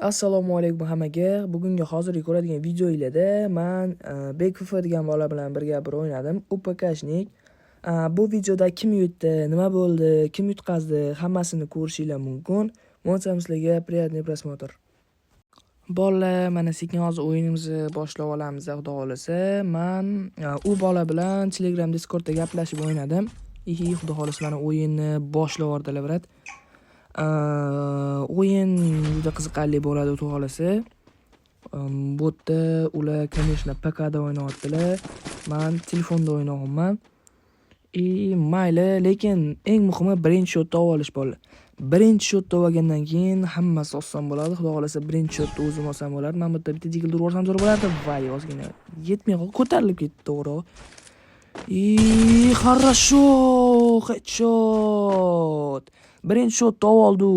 Assalomu alaykum hammaga. Bugungi hozirgi ko'radigan videolarda men Bekfufa degan bola bilan birga o'ynadim. UPKshnik. Bu videoda kim yutdi, nima bo'ldi, kim yutqazdi, hammasini ko'rishingiz mumkin. Mo'tsam sizlarga приятный просмотр. Bolalar, mana sekin hozir o'yinimizni boshlab olamiz, xudo xolasa. Men u bola bilan Telegram Discordda gaplashib o'ynadim. Xudo xolasa mana o'yinni boshlab yubordilar, brat. O'yin juda qiziqarli bo'ladi, xudo xolasa. Bu yerda ular, конечно, PK da o'ynayaptilar. Men telefonda o'ynayapman. Mayli, lekin eng muhimi birinchi shotni olish bo'ladi. Birinchi shotni olgandan keyin hammasi oson bo'ladi. Xudo xolasa birinchi shotni o'zim olsam bo'ladi. Men bu yerda bitta jigil urib to'g'ri bo'lardi. Voy, ozgina yetmay qoldi, ko'tarilib ketdi, to'g'ri. Хорошо, headshot. Birinchi shotni oldi.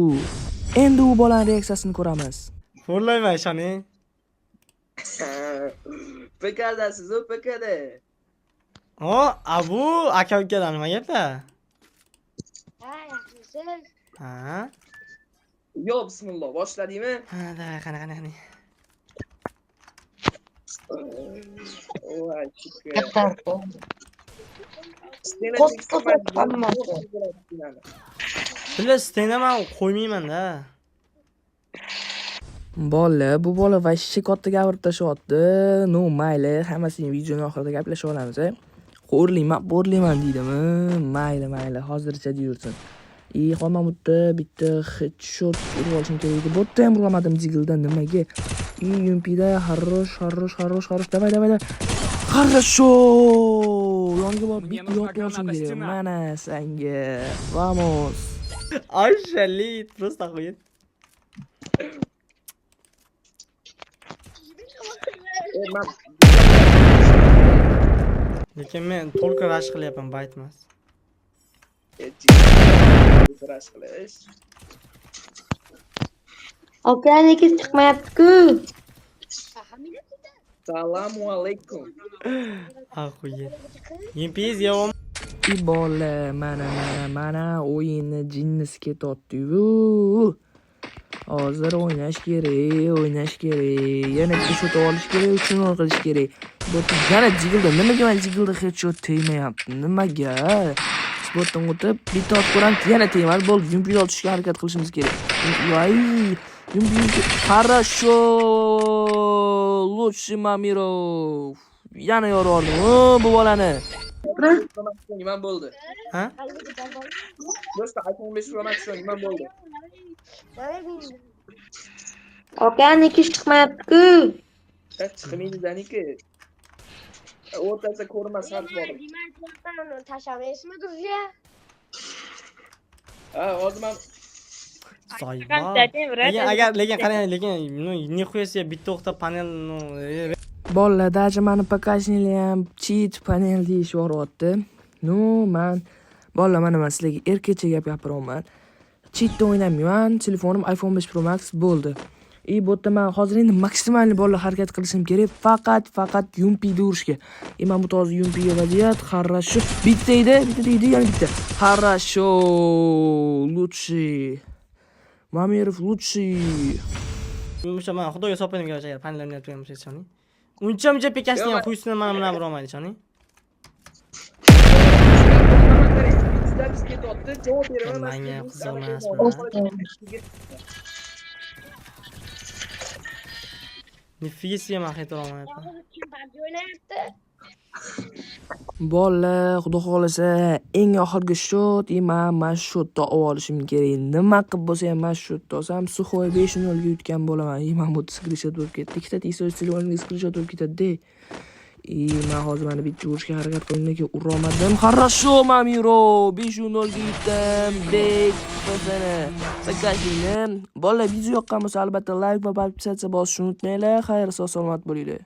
Endi u bolaning reaksiyasini ko'ramiz. Xo'rlayman ishoning. PKdasiz, u PKda. Abu aka-ukadan nima gaplar? Yaxshisiz? Ha? Yo, bismillah, boshladingmi? Da, qani. Voy, shukr. Bilas, stenaman qo'ymayman-da. Bola, bu bola vashshi katta gapirib tashyapti. No, mayli, hammasini videoning oxirida gaplashib olamiz. Xo'rlayman deydimi? Mayli, hozircha deyursin. Xolman butda bitta headshot urib olishim kerak edi. Botda ham uramadim jigildan, nimaga? Yumpida хорош. Давай. Хорошо! Yonga borib bitta yotib olishim kerak. Mana senga. Vamos. Ошалит, просто охуеть. Lekin men to'lqin rash qilyapman, baytmas. Okeaniki chiqmayapti-ku. Assalomu alaykum. Охуеть. Yimpiz yo'q. Bola, mana o'yinni jinnisi ketyapti-yu. Hozir o'ynash kerak. Yana bitta shot olish kerak, uchun qilish kerak. Bu yana jigilda, nimaga men jigilda headshot tegmayapti? Nimaga? Sportdan o'tib, bitta ot ko'ramiz, yana tegmadi. Bo'ldi, yumpini olishga harakat qilishimiz kerak. Voy, yumpini хорошо. Лучший Mamirov. Yana yorordim. Bu bolani. Nima bo'ldi? Ha? Do'stlar, iPhone 5 Pro Max nima bo'ldi? Okeaniki chiqmayapti-ku. Chiqmaydi zaniki. O'rtasida ko'rinmas farq bor. Tashlaysizmi bizga? Hozir men Lekin qarang, nixuya себе bitta o'qta panel Bolalar, даже mani pakajnilar ham cheat panel deyishib yoryapti. Men bolalar, sizlarga erkakcha gap gapiryapman. Cheatda o'ynamayman, telefonim iPhone 5 Pro Max bo'ldi. Bu yerda men hozir endi maksimal bolalar harakat qilishim kerak, faqat yumpida urishga. Men bu hozir yumpiga vaziyat, хорошо. Bitta edi, yana bitta. Хорошо, лучший. Mamirov лучший. O'sha men xudoga so'pinib kelgan agar panellarni yapgan bo'lsa chani. Uncha pekasini ham quysin mana bilan urolmaydi chani. Javob beraman. Menga qiziqmas. Nifiga ham xato olmayapman. Bolalar, xudo xolasa, eng oxirgi shot, men shotni olishim kerak. Nima qilib bo'lsa ham men shotni olsam, Suxoy 5-0 ga yutgan bo'laman. Men bu screenshot bo'lib ketdi. Ikkita isoch telefonga screenshot bo'lib ketadi-da. Men hozir mana bitta urishga harakat qildim, lekin urolmadim. Хорошо, Mamirov, 5-0 ga yutdim. Bek qilsana. Bagajingni. Bolalar, video yoqqan bo'lsa, albatta like va podpisatsiya bosishni unutmanglar. Xayr, sog' salomat bo'linglar.